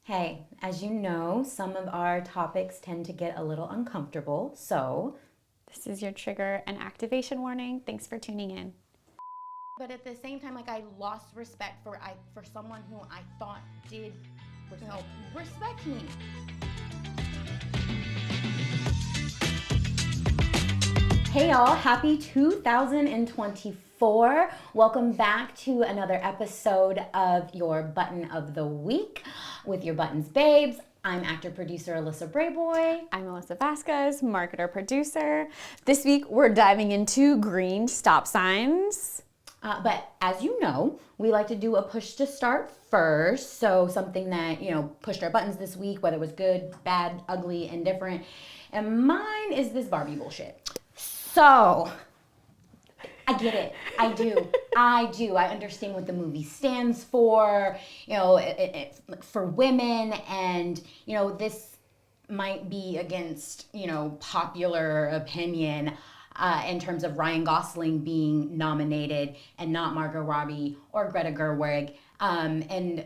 Hey, as you know, some of our topics tend to get a little uncomfortable, so this is your trigger and activation warning. Thanks for tuning in. But at the same time, I lost respect for someone who I thought did respect me. Hey y'all, happy 2024. Welcome back to another episode of your Button of the Week with your Buttons Babes. I'm actor-producer Alyssa Brayboy. I'm Alyssa Vasquez, marketer-producer. This week, we're diving into green stop signs. But as you know, we like to do a push to start first. So something that, pushed our buttons this week, whether it was good, bad, ugly, indifferent. And mine is this Barbie bullshit. So, I get it. I do. I understand what the movie stands for, for women. And, this might be against, popular opinion in terms of Ryan Gosling being nominated and not Margot Robbie or Greta Gerwig. And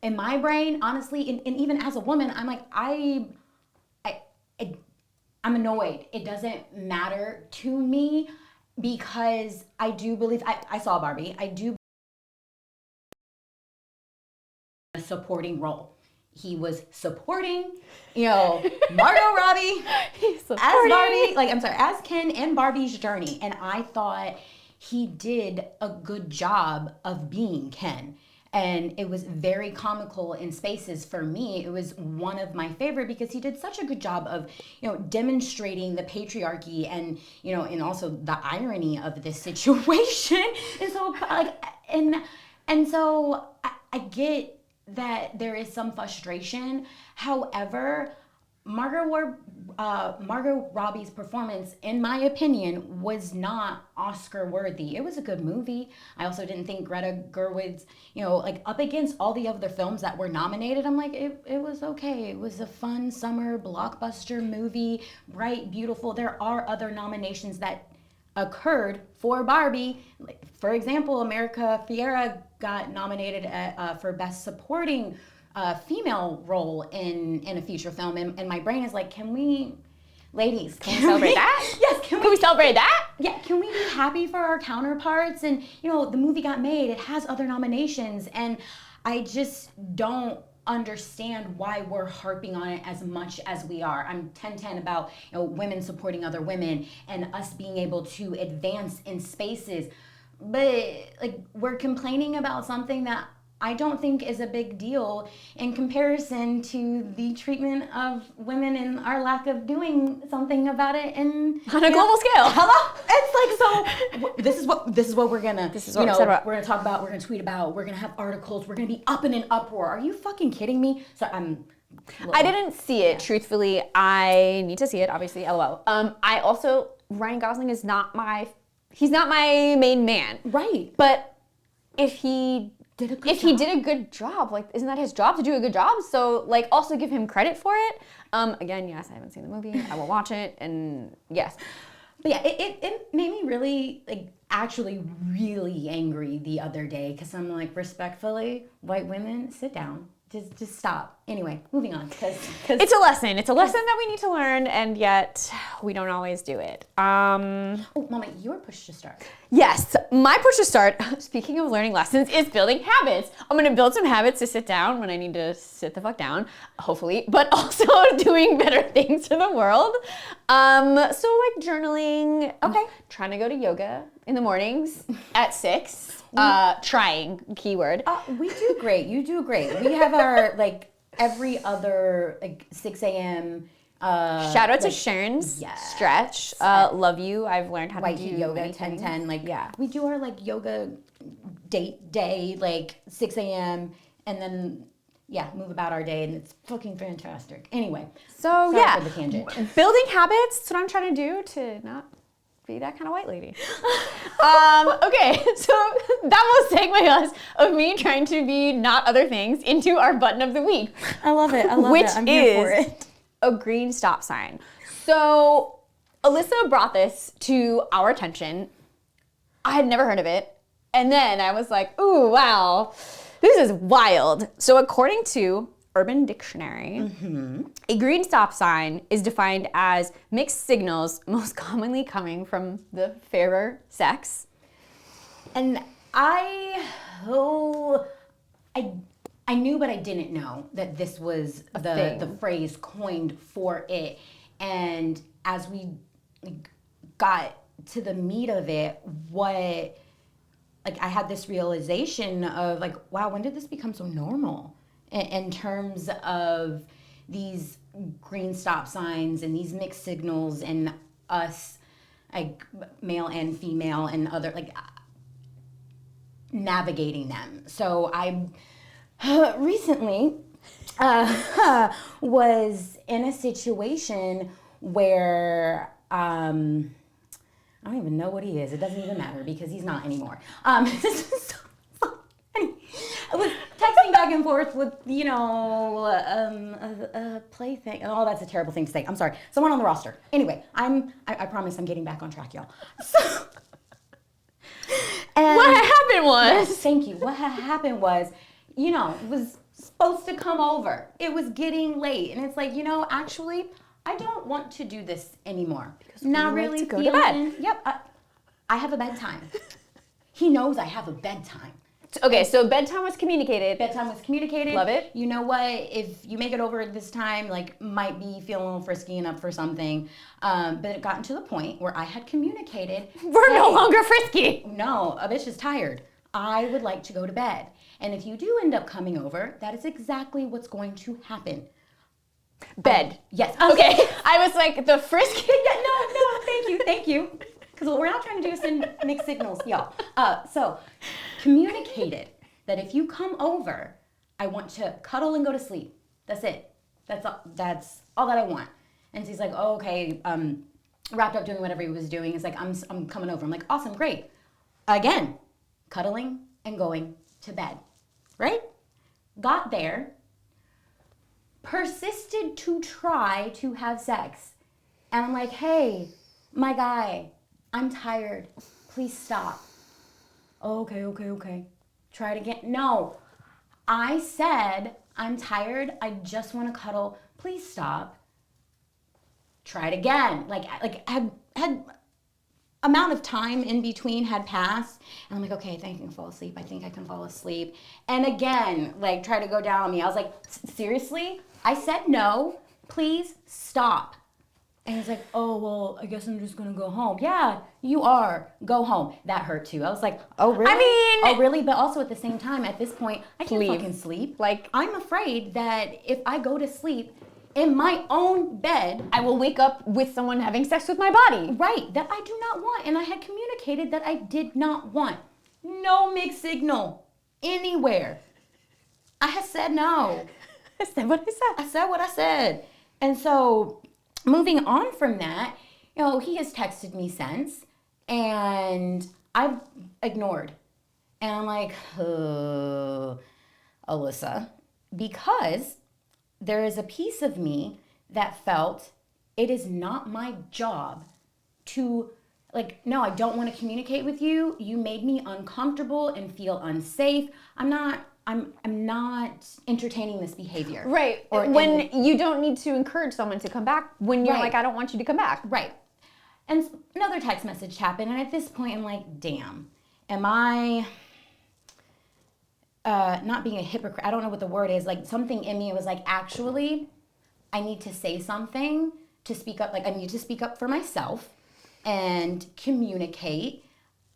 in my brain, honestly, and even as a woman, I'm like, I'm annoyed. It doesn't matter to me because I do believe, I saw Barbie, I do a supporting role. He was supporting, Margot Robbie as Barbie, as Ken and Barbie's journey. And I thought he did a good job of being Ken. And it was very comical in spaces. For me, it was one of my favorite because he did such a good job of, demonstrating the patriarchy and, and also the irony of this situation. And so, I get that there is some frustration. However, Margot Robbie's performance, in my opinion, was not Oscar worthy. It was a good movie. I also didn't think Greta Gerwig's, up against all the other films that were nominated, I'm like, it was okay. It was a fun summer blockbuster movie, bright, beautiful. There are other nominations that occurred for Barbie. For example, America Ferrera got nominated for Best Supporting female role in a feature film, and my brain is like, can we celebrate that? Yes, can we celebrate that? Yeah, can we be happy for our counterparts? And the movie got made, it has other nominations, and I just don't understand why we're harping on it as much as we are. I'm 10-10 about women supporting other women and us being able to advance in spaces, but we're complaining about something that I don't think is a big deal in comparison to the treatment of women and our lack of doing something about it on a global scale. Hello? It's so this is what we're gonna we're gonna talk about, we're gonna tweet about, we're gonna have articles, we're gonna be up in an uproar. Are you fucking kidding me? So I didn't see it, truthfully. I need to see it, obviously, LOL. Ryan Gosling is he's not my main man. Right. But if he did a good job, isn't that his job to do a good job? So, also give him credit for it. Again, yes, I haven't seen the movie. I will watch it, and yes. But yeah, it made me really, actually really angry the other day because I'm like, respectfully, white women, sit down. Just stop. Anyway, moving on. Cause it's a lesson. It's a lesson that we need to learn, and yet we don't always do it. Oh, Mama, your push to start. Yes, my push to start, speaking of learning lessons, is building habits. I'm going to build some habits to sit down when I need to sit the fuck down, hopefully, but also doing better things for the world. So journaling. Okay. Trying to go to yoga in the mornings at 6. Trying, keyword. We do great. You do great. We have our, every other, 6 a.m. Shout out to Sharon's stretch. Love you. I've learned how to do yoga 10-10. Yeah. We do our, yoga date day, 6 a.m. and then, move about our day, and it's fucking fantastic. Anyway. So, sorry for the tangent. Building habits. That's what I'm trying to do to not be that kind of white lady. Okay, so that will segue us of me trying to be not other things into our button of the week. I love it. Which I'm here for it. A green stop sign. So Alyssa brought this to our attention. I had never heard of it. And then I was like, ooh, wow, this is wild. So according to Urban Dictionary, a green stop sign is defined as mixed signals most commonly coming from the fairer sex. And I knew, but I didn't know that this was the phrase coined for it. And as we got to the meat of it, I had this realization of like, wow, when did this become so normal in terms of these green stop signs and these mixed signals and us, like male and female and other, like navigating them. So I recently was in a situation where I don't even know what he is. It doesn't even matter because he's not anymore. This is so funny. I was texting back and forth with, a plaything. Oh, that's a terrible thing to say. I'm sorry. Someone on the roster. Anyway, I promise I'm getting back on track, y'all. So, and What happened was... Yes, thank you. What happened was, it was supposed to come over. It was getting late. And it's like, actually, I don't want to do this anymore. Because not really to go to bed. Yep. I have a bedtime. He knows I have a bedtime. Okay, so bedtime was communicated. Bedtime was communicated. Love it. You know what? If you make it over this time, might be feeling a little frisky and up for something. But it gotten to the point where I had communicated. We're no longer frisky. No, a bitch is tired. I would like to go to bed. And if you do end up coming over, that is exactly what's going to happen. Bed. Yes. Okay. I was like, the frisky? Yeah, no, thank you. Because what we're not trying to do is send mixed signals, y'all. So, communicated that if you come over, I want to cuddle and go to sleep. That's it. That's all that I want. And so he's like, oh, okay, wrapped up doing whatever he was doing. He's like, I'm coming over. I'm like, awesome, great. Again, cuddling and going to bed, right? Got there, persisted to try to have sex. And I'm like, hey, my guy, I'm tired. Please stop. Oh, okay. Try it again. No, I said, I'm tired. I just want to cuddle. Please stop. Try it again. Had amount of time in between had passed. And I'm like, okay, I think I can fall asleep. I think I can fall asleep. And again, try to go down on me. I was like, seriously? I said no. Please stop. And he's like, oh, well, I guess I'm just going to go home. Yeah, you are. Go home. That hurt too. I was like, oh, really? Oh, really? But also at the same time, at this point, I can't fucking sleep. I'm afraid that if I go to sleep in my own bed, I will wake up with someone having sex with my body. Right, that I do not want. And I had communicated that I did not want. No mixed signal anywhere. I had said no. I said what I said. I said what I said. And so... moving on from that, he has texted me since, and I've ignored. And I'm like, Alyssa, because there is a piece of me that felt it is not my job to, no, I don't want to communicate with you. You made me uncomfortable and feel unsafe. I'm not entertaining this behavior. Right. When you don't need to encourage someone to come back when you're like, I don't want you to come back. Right. And another text message happened. And at this point, I'm like, damn, am I not being a hypocrite? I don't know what the word is. Something in me was like, actually, I need to say something to speak up. I need to speak up for myself and communicate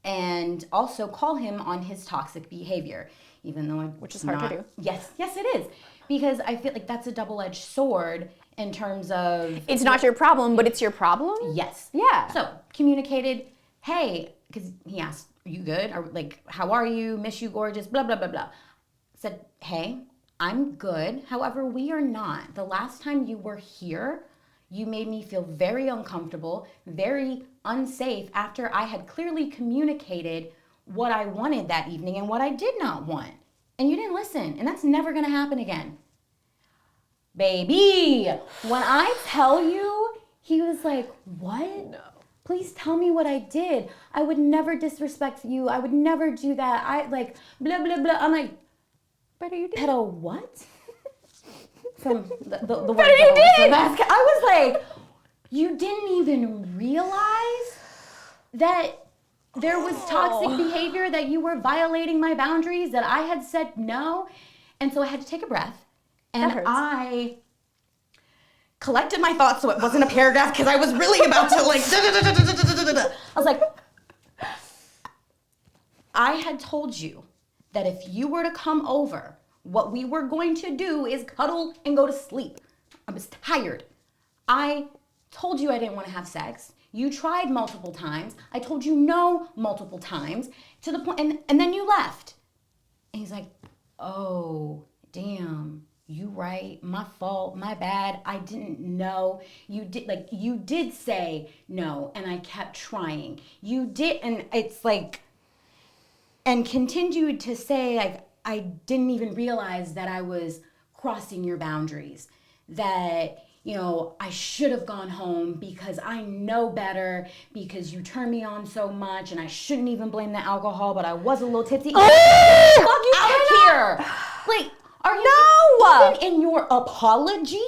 and also call him on his toxic behavior. Even though which is hard to do. Yes, it is. Because I feel like that's a double-edged sword in terms of... It's not your problem, but it's your problem? Yes. Yeah. So, communicated, hey, because he asked, are you good? Or how are you? Miss you, gorgeous, blah, blah, blah, blah. Said, hey, I'm good. However, we are not. The last time you were here, you made me feel very uncomfortable, very unsafe after I had clearly communicated what I wanted that evening and what I did not want. And you didn't listen. And that's never going to happen again. Baby, when I tell you, he was like, what? No. Please tell me what I did. I would never disrespect you. I would never do that. Blah, blah, blah. I'm like, but you did. Pedo what? the Better you did it! I was like, you didn't even realize that there was toxic behavior, that you were violating my boundaries, that I had said no. And so I had to take a breath. And I collected my thoughts so it wasn't a paragraph because I was really about to like, I was like, I had told you that if you were to come over, what we were going to do is cuddle and go to sleep. I was tired. I told you I didn't want to have sex. You tried multiple times. I told you no multiple times to the point, and then you left. And he's like, oh, damn, you right, my fault, my bad. I didn't know. You did say no, and I kept trying. You did, and it's like, and continued to say, like, I didn't even realize that I was crossing your boundaries, that, you know, I should have gone home because I know better, because you turned me on so much, and I shouldn't even blame the alcohol, but I was a little tipsy. Oh, fuck you out of here. Like, are you even in your apology?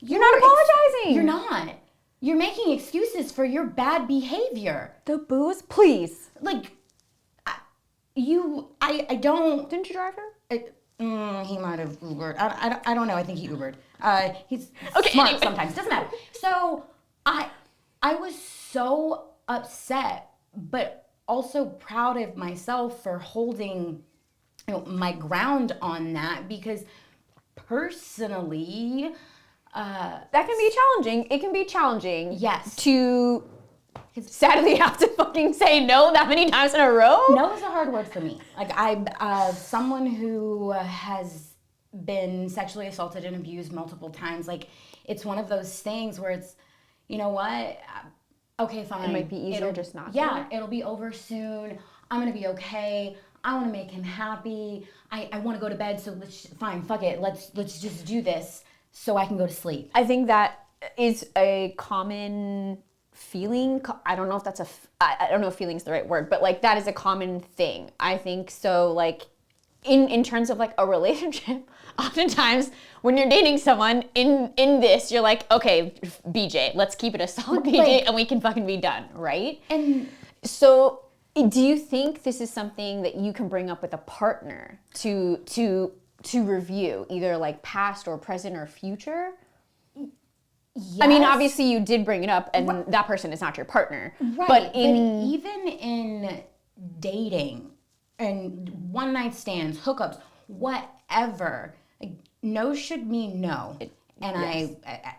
You're not apologizing. You're not. You're making excuses for your bad behavior. The booze, please. Like, I don't. Didn't you drive her? He might have Ubered. I don't know. I think he Ubered. He's okay, smart anyway. sometimes. Doesn't matter. So I was so upset, but also proud of myself for holding, you know, my ground on that, because personally, that can be challenging. It can be challenging. Yes. To sadly have to fucking say no that many times in a row. No is a hard word for me. Like, I'm someone who has been sexually assaulted and abused multiple times. Like, it's one of those things where it's, you know what? Okay, fine. It might be easier just not to. Yeah, it'll be over soon. I'm gonna be okay. I want to make him happy. I want to go to bed. So fine, fuck it. Let's just do this so I can go to sleep. I think that is a common feeling. I don't know if that's I don't know if feeling is the right word, but like that is a common thing. I think so. Like in terms of like a relationship, oftentimes when you're dating someone in this, you're like, okay, BJ, let's keep it a solid BJ, like, and we can fucking be done, right? And so, do you think this is something that you can bring up with a partner to review, either like past or present or future? Yes. I mean, obviously you did bring it up, and that person is not your partner. Right. But even in dating and one night stands, hookups, whatever, like, no should mean no. And yes.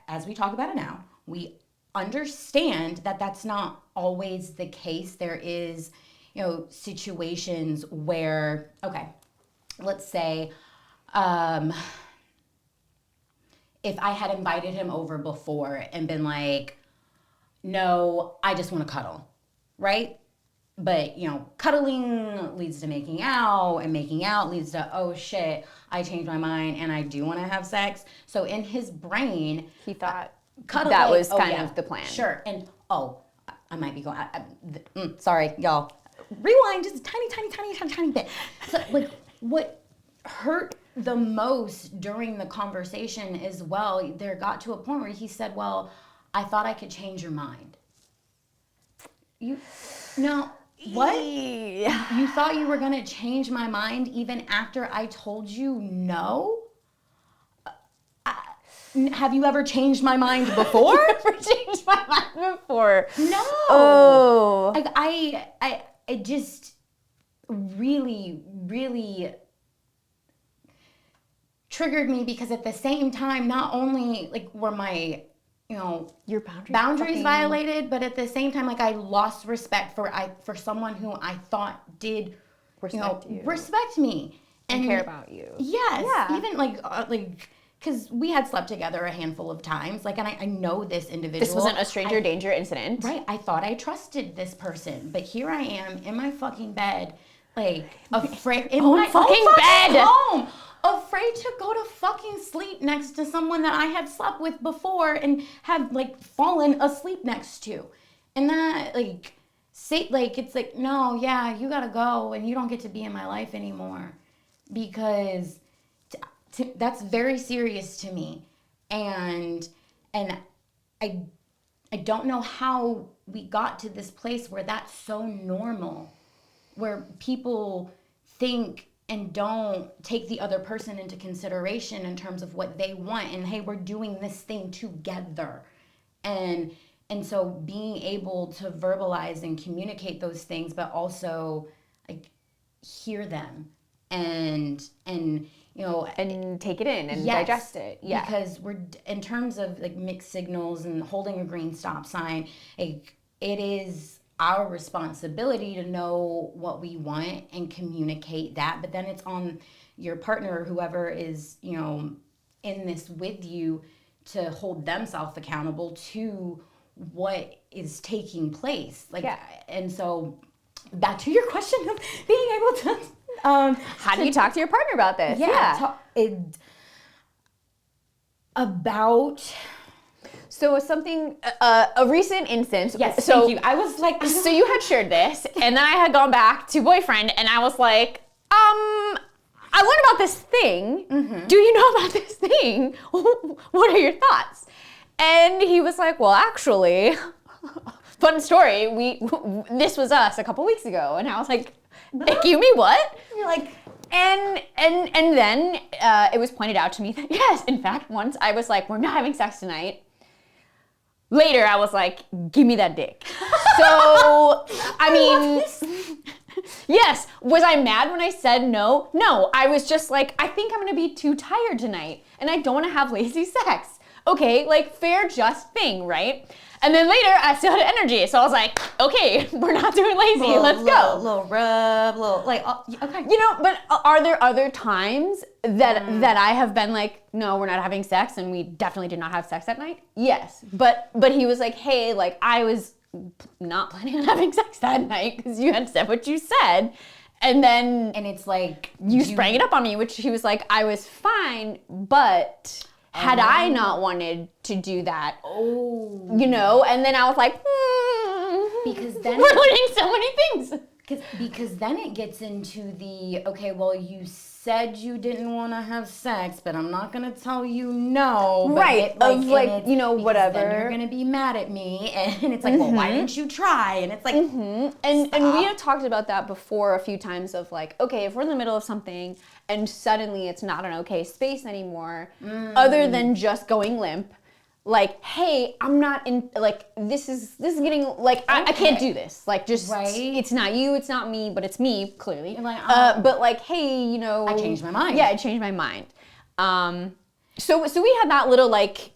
As we talk about it now, we understand that that's not always the case. There is, you know, situations where, okay, let's say, if I had invited him over before and been like, no, I just want to cuddle, right? But, you know, cuddling leads to making out, and making out leads to, oh shit, I changed my mind and I do want to have sex. So in his brain, he thought cuddling, that was kind of the plan. Sure. And, I might be going, sorry, y'all. Rewind just a tiny bit. So, like, what hurt the most during the conversation as well, there got to a point where he said, well, I thought I could change your mind. What? You thought you were going to change my mind even after I told you no? Have you ever changed my mind before? Never changed my mind before. No. Oh. Like, it just really, really triggered me, because at the same time, not only like were my, you know, your boundaries violated, but at the same time, like, I lost respect for someone who I thought did respect me and care about you. Yes. Yeah. Even like because we had slept together a handful of times, like, and I know this individual. This wasn't a stranger danger incident. Right. I thought I trusted this person, but here I am in my fucking bed, like, afraid in my fucking bed. Home, afraid to go to fucking sleep next to someone that I had slept with before and have, like, fallen asleep next to. And that, like, it's like, no, yeah, you gotta go and you don't get to be in my life anymore, because that's very serious to me. And I don't know how we got to this place where that's so normal, where people think and don't take the other person into consideration in terms of what they want, and hey, we're doing this thing together. And so being able to verbalize and communicate those things, but also like hear them and and take it in and yes, digest it. Yeah. Because we're, in terms of like mixed signals and holding a green stop sign, like, it is our responsibility to know what we want and communicate that. But then it's on your partner or whoever is, in this with you, to hold themselves accountable to what is taking place. Like, and so back to your question of being able to how do you talk to your partner about this? So something, a recent instance. Yes, so, thank you. I was like, so you had shared this, and then I had gone back to boyfriend, and I was like, I learned about this thing. Mm-hmm. Do you know about this thing? What are your thoughts? And he was like, well, actually, fun story. This was us a couple weeks ago, and I was like, excuse me, what? You're like, and then it was pointed out to me that yes, in fact, once I was like, we're not having sex tonight. Later, I was like, give me that dick. So, I mean, yes. Was I mad when I said no? No, I was just like, I think I'm gonna be too tired tonight, and I don't wanna have lazy sex. Okay, like, fair, just thing, right? And then later, I still had energy, so I was like, okay, we're not doing lazy, let's go. Little rub, okay. But are there other times that I have been like, no, we're not having sex, and we definitely did not have sex that night? Yes, but he was like, hey, like, I was not planning on having sex that night because you had said what you said. And it's like, you sprang it up on me, which he was like, I was fine, but had I not wanted to do that, and then I was like, because then we're learning so many things. Because then it gets into the, okay, well, you said you didn't want to have sex, but I'm not going to tell you no. Right, whatever. Then you're going to be mad at me. And it's like, well, why didn't you try? And it's like, and we have talked about that before a few times of like, okay, if we're in the middle of something and suddenly it's not an okay space anymore, other than just going limp, like, hey, I'm not in, like, this is getting, like, I can't do this. Like, just, it's not you, it's not me, but it's me, clearly. Like, but, like, hey, I changed my mind. Yeah, I changed my mind. So we had that little, like,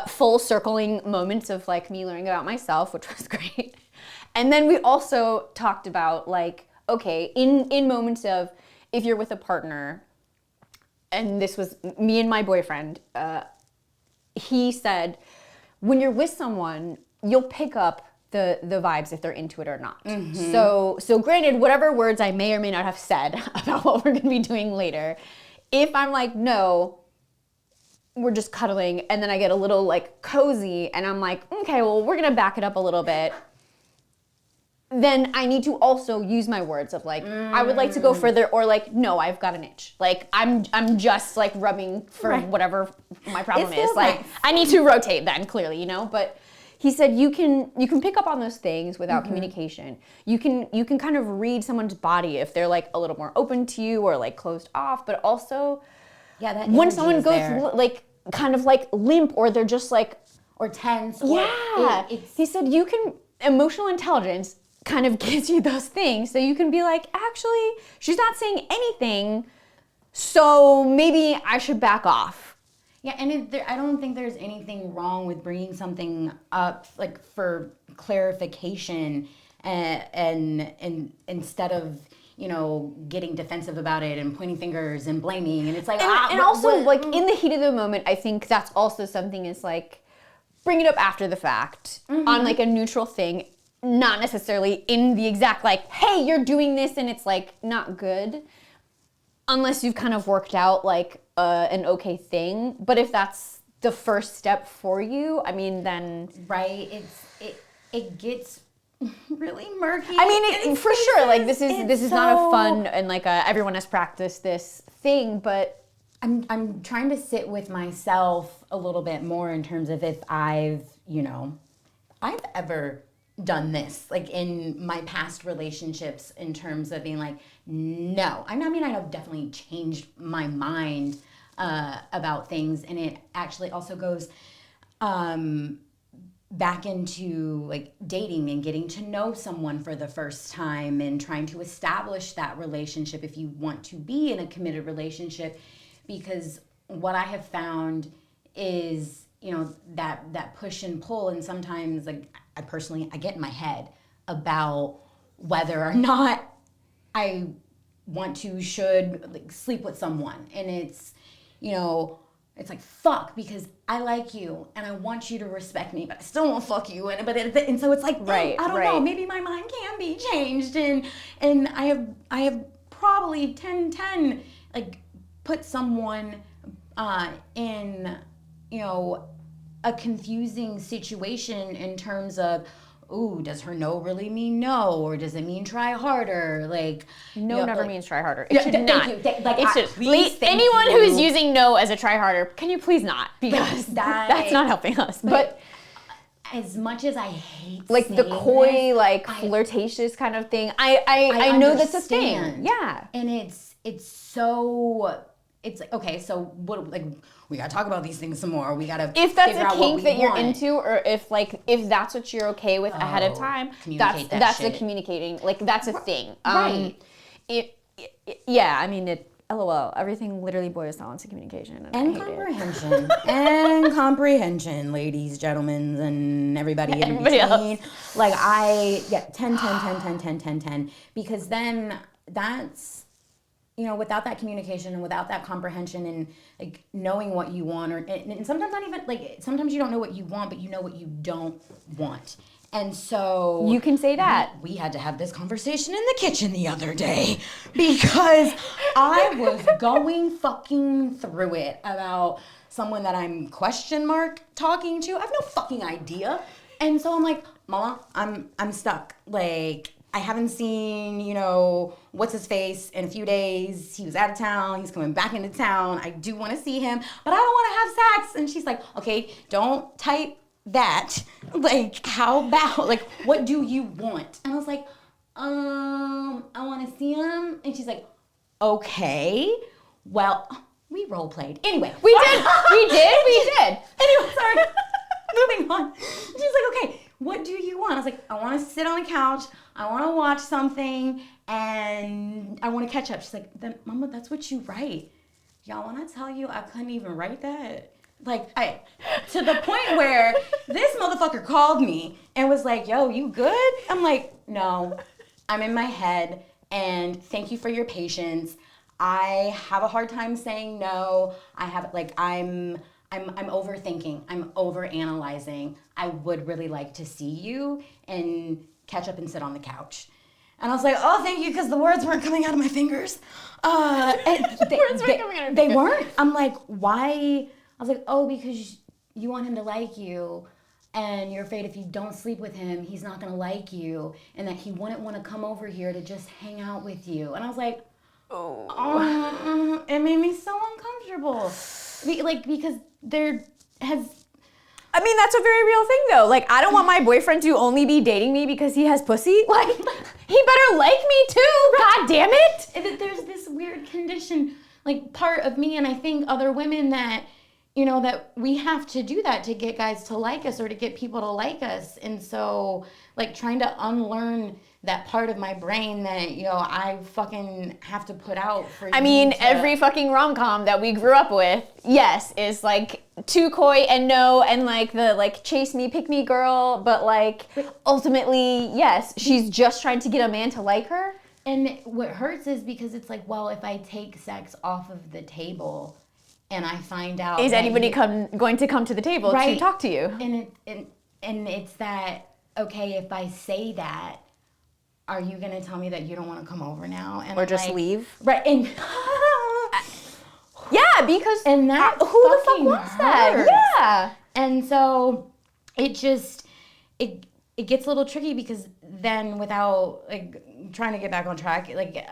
full circling moments of, like, me learning about myself, which was great. And then we also talked about, like, okay, in moments of, if you're with a partner, and this was me and my boyfriend, he said, when you're with someone, you'll pick up the vibes if they're into it or not. Mm-hmm. So granted, whatever words I may or may not have said about what we're going to be doing later, if I'm like, no, we're just cuddling, and then I get a little like cozy, and I'm like, okay, well, we're going to back it up a little bit, then I need to also use my words of like, I would like to go further, or like, no, I've got an itch. Like, I'm just like rubbing for whatever my problem is. Like, I need to rotate then, clearly, But he said you can pick up on those things without communication. You can kind of read someone's body if they're like a little more open to you or like closed off, but also that when someone goes like kind of like limp, or they're just like, or tense. He said emotional intelligence kind of gives you those things, so you can be like, actually, she's not saying anything, so maybe I should back off. Yeah, and I don't think there's anything wrong with bringing something up like for clarification, and instead of getting defensive about it and pointing fingers and blaming, and it's like, and also like in the heat of the moment, I think that's also something is like, bring it up after the fact on like a neutral thing. Not necessarily in the exact like, hey, you're doing this and it's like not good, unless you've kind of worked out like an okay thing. But if that's the first step for you, I mean, then it gets really murky. I mean, for sure, like this is not a fun and like everyone has practiced this thing, but I'm trying to sit with myself a little bit more in terms of if I've ever done this, like in my past relationships, in terms of being like, no. I mean, I've definitely changed my mind about things, and it actually also goes back into like dating and getting to know someone for the first time and trying to establish that relationship if you want to be in a committed relationship. Because what I have found is, that push and pull, and sometimes like I get in my head about whether or not I want to, should like sleep with someone. And it's, it's like, fuck, because I like you and I want you to respect me, but I still won't fuck you. And so it's like, I don't know, maybe my mind can be changed. And I have probably 10 like put someone in, a confusing situation in terms of, ooh, does her no really mean no, or does it mean try harder? Like, no never means try harder. It should not. Thank you. Like, it should. Anyone who is using no as a try harder, can you please not? Because that's not helping us. But as much as I hate like the coy, like flirtatious kind of thing, I know that's a thing. Yeah, and it's so. It's like, okay, so what, like, we gotta talk about these things some more. We gotta if that's a kink that you're into, or if that's what you're okay with ahead of time, that's the communicating, like, that's a thing. Right. I mean, LOL, everything literally boils down to communication. And comprehension. And comprehension, ladies, gentlemen, and everybody in between. Else. Like, 10. Because then that's, without that communication and without that comprehension and like knowing what you want, and sometimes not even like, sometimes you don't know what you want, but you know what you don't want. And so you can say that. We had to have this conversation in the kitchen the other day because I was going fucking through it about someone that I'm talking to. I have no fucking idea. And so I'm like, Mama, I'm stuck. Like, I haven't seen, what's his face in a few days. He was out of town. He's coming back into town. I do want to see him, but I don't want to have sex. And she's like, okay, don't type that. Like, how about, like, what do you want? And I was like, I want to see him. And she's like, okay, well, we role played. Anyway. We did. Anyway, sorry. Moving on. She's like, okay, what do you want? I was like, I want to sit on the couch. I want to watch something, and I want to catch up. She's like, then, Mama, that's what you write. Y'all, when I tell you I couldn't even write that, like, to the point where this motherfucker called me and was like, yo, you good? I'm like, no, I'm in my head, and thank you for your patience. I have a hard time saying no. I'm overthinking. I'm overanalyzing. I would really like to see you and catch up and sit on the couch. And I was like, oh, thank you, because the words weren't coming out of my fingers. They weren't. I'm like, why? I was like, oh, because you want him to like you, and you're afraid if you don't sleep with him, he's not going to like you, and that he wouldn't want to come over here to just hang out with you. And I was like, oh, it made me so uncomfortable. Because there has... I mean, that's a very real thing, though. Like, I don't want my boyfriend to only be dating me because he has pussy. Like, he better like me, too. God damn it. There's this weird condition, like, part of me, and I think other women that, that we have to do that to get guys to like us or to get people to like us. And so, like, trying to unlearn that part of my brain that, I fucking have to put out for you. I mean, every fucking rom-com that we grew up with, yes, is like too coy and no, and like the like chase me, pick me girl, but like ultimately, yes, she's just trying to get a man to like her. And what hurts is because it's like, well, if I take sex off of the table and I find out... Is anybody going to come to the table to talk to you? And it's that, okay, if I say that, are you going to tell me that you don't want to come over now? And or just like, leave? Right. And yeah, because and that who the fuck wants that? Yeah. And so it just, it gets a little tricky because then without, like, trying to get back on track, like,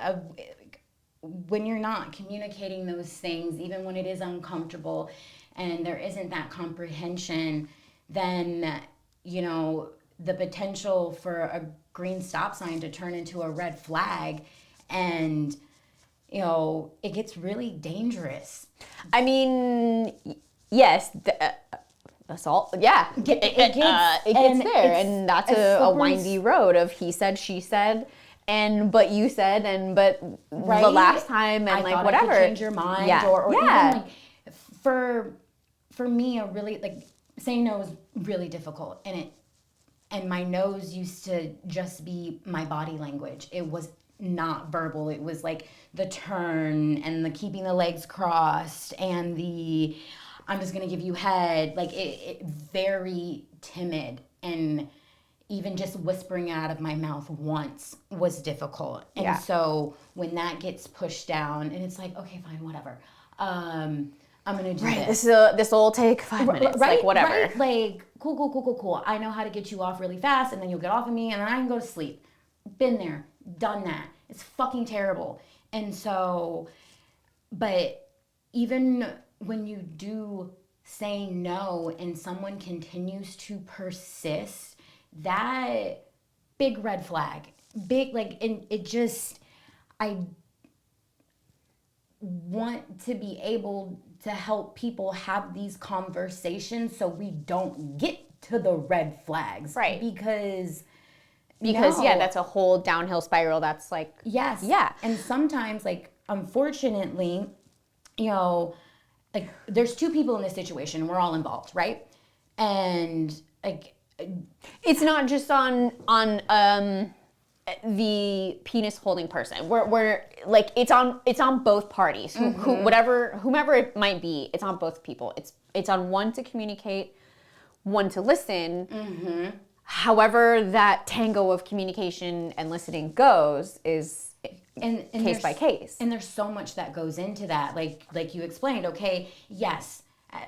when you're not communicating those things, even when it is uncomfortable and there isn't that comprehension, then, the potential for a green stop sign to turn into a red flag, and, it gets really dangerous. I mean, yes, assault, yeah. It gets there, and that's a windy road of he said, she said, but you said, but right? The last time, and I like thought whatever. I could change your mind, or even like for me, a really like saying no is really difficult, and my no's used to just be my body language. It was not verbal. It was like the turn and the keeping the legs crossed and the I'm just gonna give you head. Like it very timid, and even just whispering out of my mouth once was difficult. And so when that gets pushed down, and it's like, okay, fine, whatever. I'm gonna do this. This will take 5 minutes, right? Like whatever. Right? Like cool. I know how to get you off really fast, and then you'll get off of me, and then I can go to sleep. Been there, done that. It's fucking terrible. And so, but even when you do say no and someone continues to persist, that big red flag. Big, like, and it just, I want to be able to help people have these conversations so we don't get to the red flags. Right. Because that's a whole downhill spiral. That's like, yes. Yeah. And sometimes, like, unfortunately, like, there's two people in this situation and we're all involved, right? And like, it's not just on the penis holding person. We're like, it's on both parties. Whomever it might be, it's on both people. It's on one to communicate, one to listen. However that tango of communication and listening goes is and case by case. And there's so much that goes into that. Like you explained, okay, yes,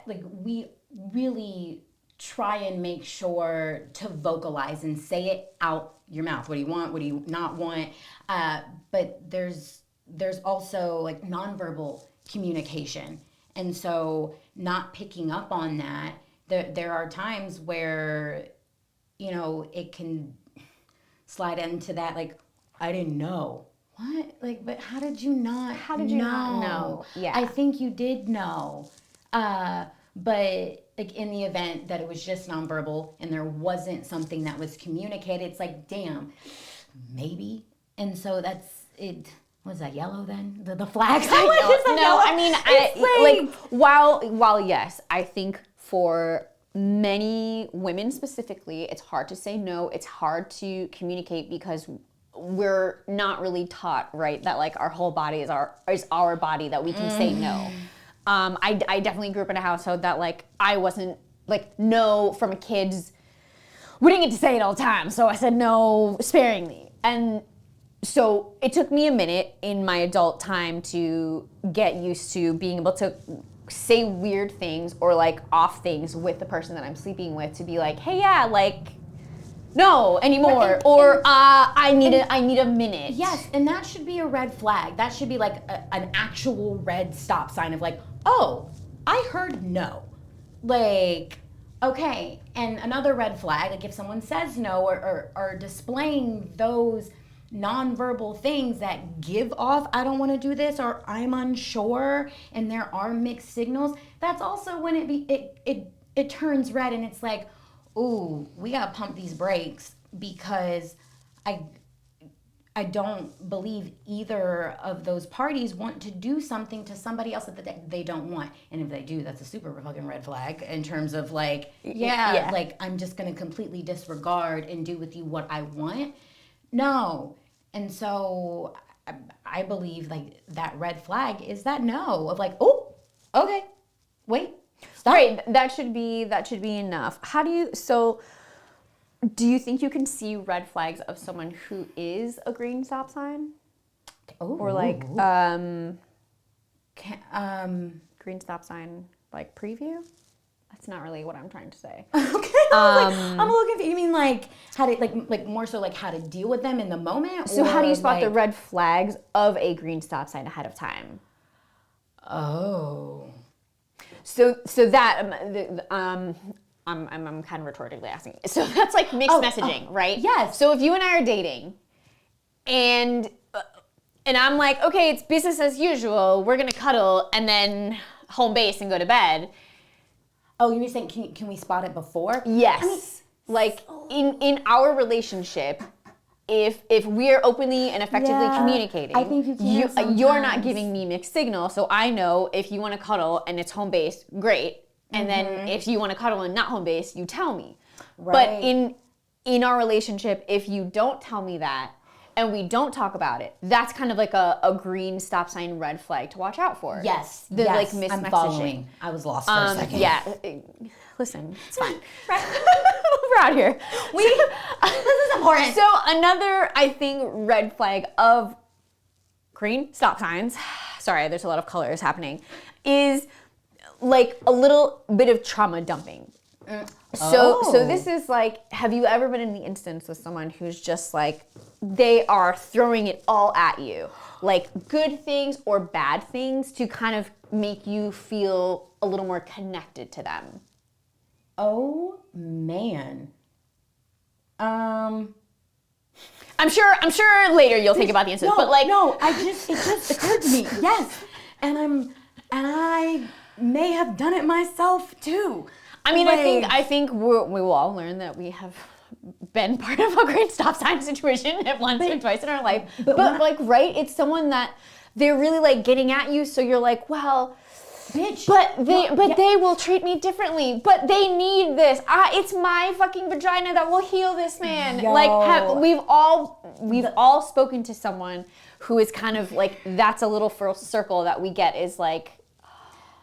like we really try and make sure to vocalize and say it out your mouth. What do you want? What do you not want? But there's also like nonverbal communication. And so not picking up on that, there are times where, it can slide into that, like, I didn't know. What? Like, but how did you not know? Yeah. I think you did know. But like in the event that it was just nonverbal and there wasn't something that was communicated, it's like, damn, maybe. And so that's it. Was that yellow then? The flags? No, I mean, while yes, I think for many women specifically, it's hard to say no. It's hard to communicate because we're not really taught, right, that like our whole body is our body, that we can say no. I definitely grew up in a household that like I wasn't like no from a kid's. We didn't get to say it all the time, so I said no sparingly, and so it took me a minute in my adult time to get used to being able to say weird things or like off things with the person that I'm sleeping with, to be like, hey, yeah, like, no anymore, I need a minute. Yes, and that should be a red flag. That should be like an actual red stop sign of like, oh, I heard no. Like, okay. And another red flag, like if someone says no or displaying those nonverbal things that give off, I don't want to do this, or I'm unsure, and there are mixed signals, that's also when it turns red, and it's like, ooh, we gotta pump these brakes, because I don't believe either of those parties want to do something to somebody else that they don't want. And if they do, that's a super fucking red flag in terms of like, yeah. Like I'm just gonna completely disregard and do with you what I want. No. And so I believe like that red flag is that no of like, oh, okay, wait, stop. Right, that should be enough. Do you think you can see red flags of someone who is a green stop sign? Ooh. Or like green stop sign like preview? That's not really what I'm trying to say. Okay. I'm a little confused. You mean like how to like more so like how to deal with them in the moment? So how do you spot like... the red flags of a green stop sign ahead of time? Oh. So that I'm kind of rhetorically asking. So that's like mixed messaging, right? Yes. So if you and I are dating, and I'm like, okay, it's business as usual. We're gonna cuddle and then home base and go to bed. Oh, you were saying can we spot it before? Yes. I mean, like in our relationship, if we're openly and effectively communicating, I think you can you're not giving me mixed signal, so I know if you want to cuddle and it's home base, great. And then if you want to cuddle and not home base, you tell me. Right. But in our relationship, if you don't tell me that and we don't talk about it, that's kind of like a green stop sign red flag to watch out for. Yes. Like missed I'm messaging. Following. I was lost for a second. Yeah. Listen, it's fine. We're out here. This is important. So another, I think, red flag of green stop signs, sorry, there's a lot of colors happening, is like a little bit of trauma dumping. So this is like, have you ever been in the instance with someone who's just like, they are throwing it all at you, like good things or bad things to kind of make you feel a little more connected to them? Oh man. I'm sure later you'll think about the instance, but like it just occurred to me. Yes. And I may have done it myself too. I mean, I think we will all learn that we have been part of a green stop sign situation at once or twice in our life. But like, right, it's someone that they're really like getting at you, so you're like, well, bitch. They will treat me differently. But they need this. It's my fucking vagina that will heal this man. Yo. Like we've all spoken to someone who is kind of like, that's a little full circle that we get is like,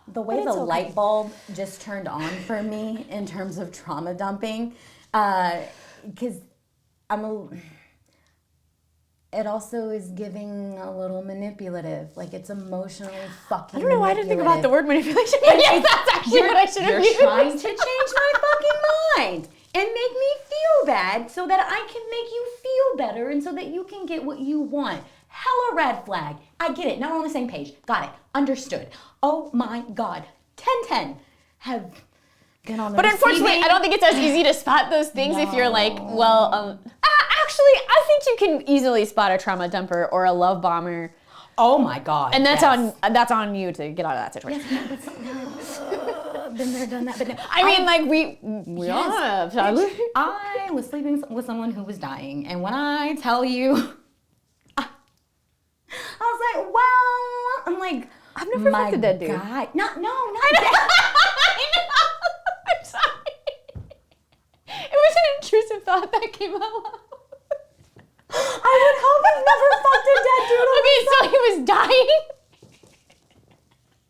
the way the light bulb just turned on for me in terms of trauma dumping, because it also is giving a little manipulative, like it's emotionally fucking. I don't know why I didn't think about the word manipulation. But yes, that's actually what I should have used. You're trying to change my fucking mind and make me feel bad so that I can make you feel better and so that you can get what you want. Hella red flag. I get it. Not on the same page. Got it. Understood. Oh my God. 10/10 have been on the But unfortunately, I don't think it's as easy to spot those things if you're like, well, actually, I think you can easily spot a trauma dumper or a love bomber. Oh my God. And that's on you to get out of that situation. Yes, been there, done that. But no, I mean, like we all have. I was sleeping with someone who was dying, and when I tell you, I was like, well, I'm like, I've never fucked a dead dude. No, not dead. I know. I'm sorry. It was an intrusive thought that came out loud. I would hope I've never fucked a dead dude. Okay, so he was dying?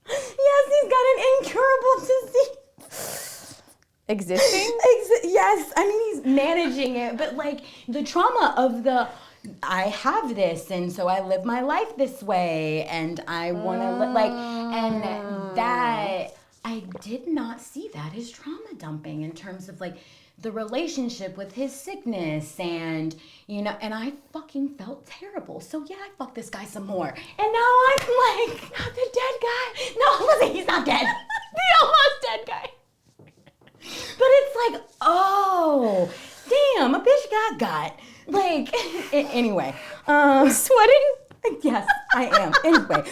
Yes, he's got an incurable disease. Existing? Yes, I mean, he's managing it, but like the trauma of I have this, and so I live my life this way, and I want to and that I did not see that as trauma dumping in terms of like the relationship with his sickness, and and I fucking felt terrible. So yeah, I fucked this guy some more, and now I'm like, not the dead guy. No, listen, he's not dead. The almost dead guy. But it's like, oh, damn, a bitch got. Like, anyway. Sweating? Yes, I am. Anyway.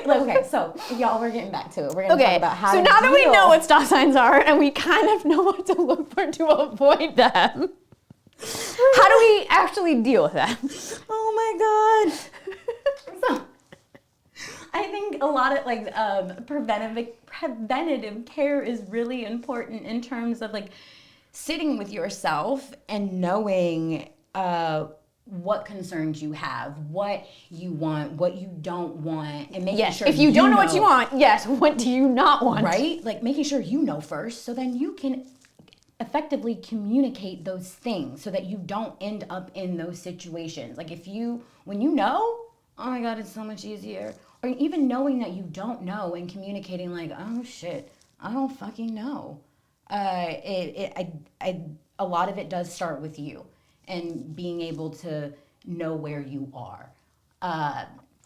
Okay, so, y'all, we're getting back to it. We're going to talk about how to now that we deal. know what stop signs are, and we kind of know what to look for to avoid them, how do we actually deal with that? Oh, my God. So, I think a lot of, like, preventative care is really important in terms of, like, sitting with yourself and knowing what concerns you have, what you want, what you don't want, and making sure if you don't know what you want, yes, what do you not want? Right? Like making sure you know first so then you can effectively communicate those things so that you don't end up in those situations. Like when you know, oh my God, it's so much easier. Or even knowing that you don't know and communicating like, oh shit, I don't fucking know. A lot of it does start with you and being able to know where you are.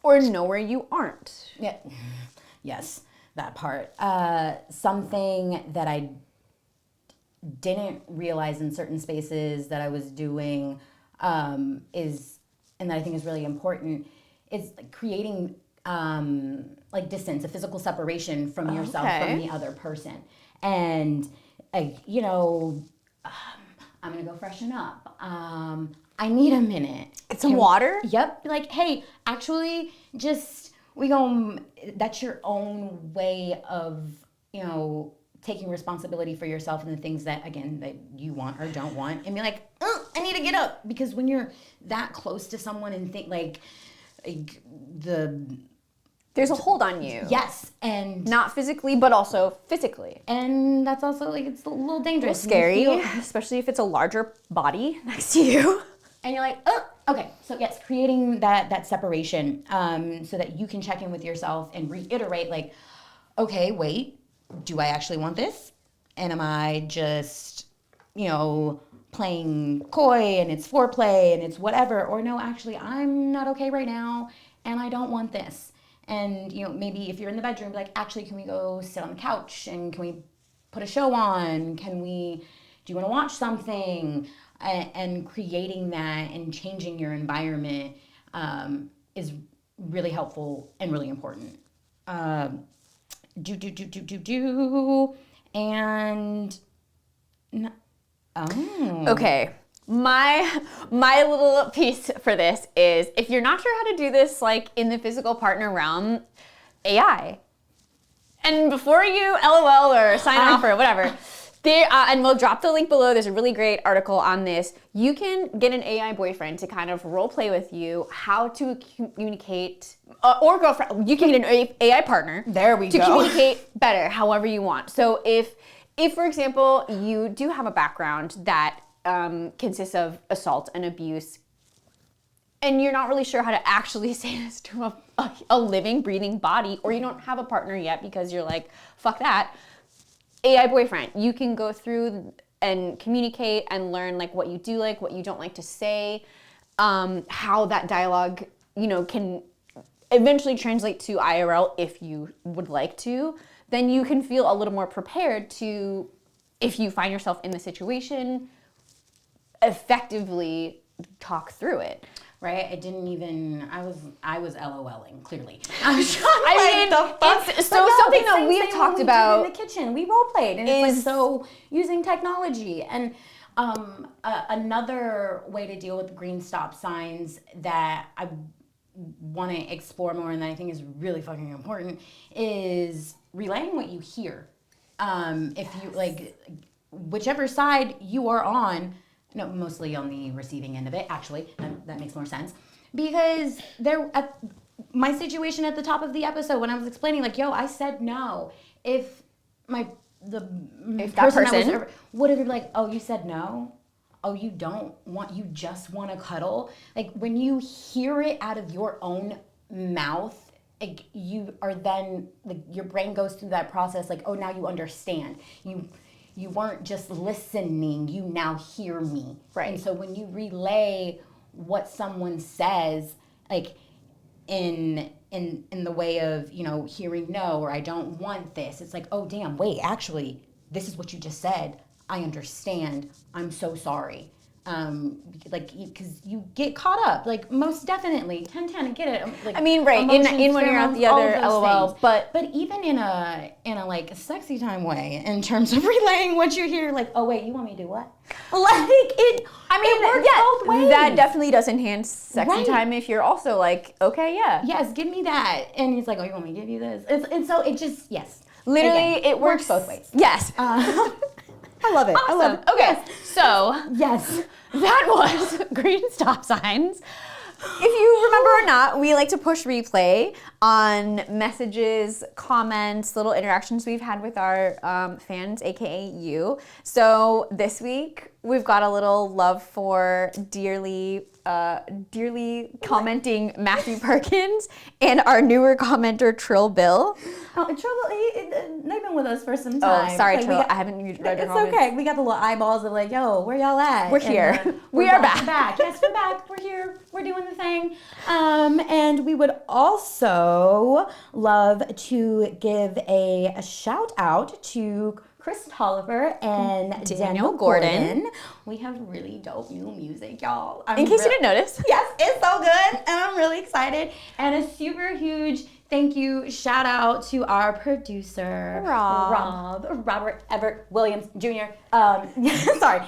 Or know where you aren't. Yeah. Yes, that part. Something that I didn't realize in certain spaces that I was doing is, and that I think is really important, is creating like distance, a physical separation from yourself, from the other person. And, you know, I'm going to go freshen up. I need a minute. Get some water? Yep. Like, hey, actually, just, that's your own way of, you know, taking responsibility for yourself and the things that, again, that you want or don't want. And be like, oh, I need to get up. Because when you're that close to someone and think, like there's a hold on you. Yes, and not physically, but also physically. And that's also like, it's a little dangerous. Scary, especially if it's a larger body next to you. And you're like, oh, okay. So yes, creating that separation so that you can check in with yourself and reiterate like, okay, wait, do I actually want this? And am I just, you know, playing coy and it's foreplay and it's whatever? Or no, actually, I'm not okay right now and I don't want this. And, you know, maybe if you're in the bedroom, be like, actually, can we go sit on the couch and can we put a show on? Do you want to watch something? And creating that and changing your environment is really helpful and really important. And Okay. My little piece for this is, if you're not sure how to do this, like in the physical partner realm, AI. And before you LOL or sign off or whatever, and we'll drop the link below. There's a really great article on this. You can get an AI boyfriend to kind of role play with you how to communicate, or girlfriend. You can get an AI partner. There we go. To communicate better, however you want. So if for example, you do have a background that consists of assault and abuse, and you're not really sure how to actually say this to a living, breathing body, or you don't have a partner yet because you're like, fuck that, AI boyfriend, you can go through and communicate and learn like what you do like, what you don't like to say, how that dialogue, you know, can eventually translate to IRL if you would like to. Then you can feel a little more prepared to, if you find yourself in the situation, effectively talk through it. Right? I was LOLing, clearly. Something that we've talked about in the kitchen. We role played, and it's like, so using technology. And another way to deal with green stop signs that I want to explore more, and that I think is really fucking important, is relaying what you hear. If you like, whichever side you are on. No, mostly on the receiving end of it, actually. That makes more sense. Because my situation at the top of the episode, when I was explaining, like, yo, I said no. If that person would have been like, oh, you said no? Oh, you just want to cuddle? Like, when you hear it out of your own mouth, like, you are then, like, your brain goes through that process, like, oh, now you understand. You weren't just listening, you now hear me. Right. And so when you relay what someone says, like in the way of, you know, hearing no, or I don't want this, it's like, oh damn, wait, actually, this is what you just said. I understand. I'm so sorry. Like, because you get caught up, like, most definitely, 10-10, I get it. Like, I mean, right, in when you're at the other LOL, things. But even in a like sexy time way, in terms of relaying what you hear, like, oh wait, you want me to do what? Like, it works both ways. That definitely does enhance sexy time if you're also like, okay, yeah. Yes, give me that. And he's like, oh, you want me to give you this? And so it just, yes. Literally, again, it works both ways. Yes. I love it. Awesome. I love it. Okay, so yes, that was green stop signs. If you remember or not, we like to push replay on messages, comments, little interactions we've had with our fans, aka you. So this week we've got a little love for dearly commenting Matthew Perkins and our newer commenter Trill Bill. Oh, Trill, they've been with us for some time. Oh, sorry, Like, Trill. I haven't read your It's comments. okay. We got the little eyeballs of like, yo, where y'all at? We're here. We we're are back. Yes, we're back. We're here. We're doing the thing. And we would also love to give a shout out to Chris Toliver and Daniel Gordon. We have really dope new music, y'all. In case you didn't notice. Yes, it's so good, and I'm really excited. And a super huge thank you, shout out to our producer, Robert Everett Williams Jr. Sorry,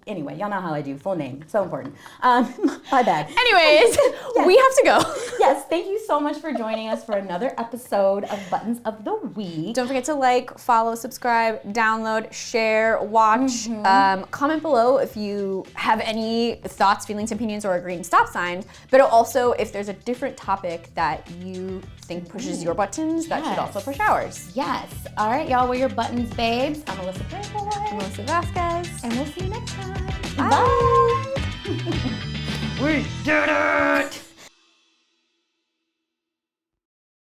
anyway, y'all know how I do, full name, so important. My bad. Anyways, Yes. we have to go. Yes, thank you so much for joining us for another episode of Buttons of the Week. Don't forget to like, follow, subscribe, download, share, watch. Comment below if you have any thoughts, feelings, opinions, or a green stop sign. But also, if there's a different topic that you think pushes your buttons, that should also push ours. Yes. All right, y'all, we're your buttons, babes. I'm Alyssa Playboy. I'm Melissa Vasquez. And we'll see you next time. Bye. We did it!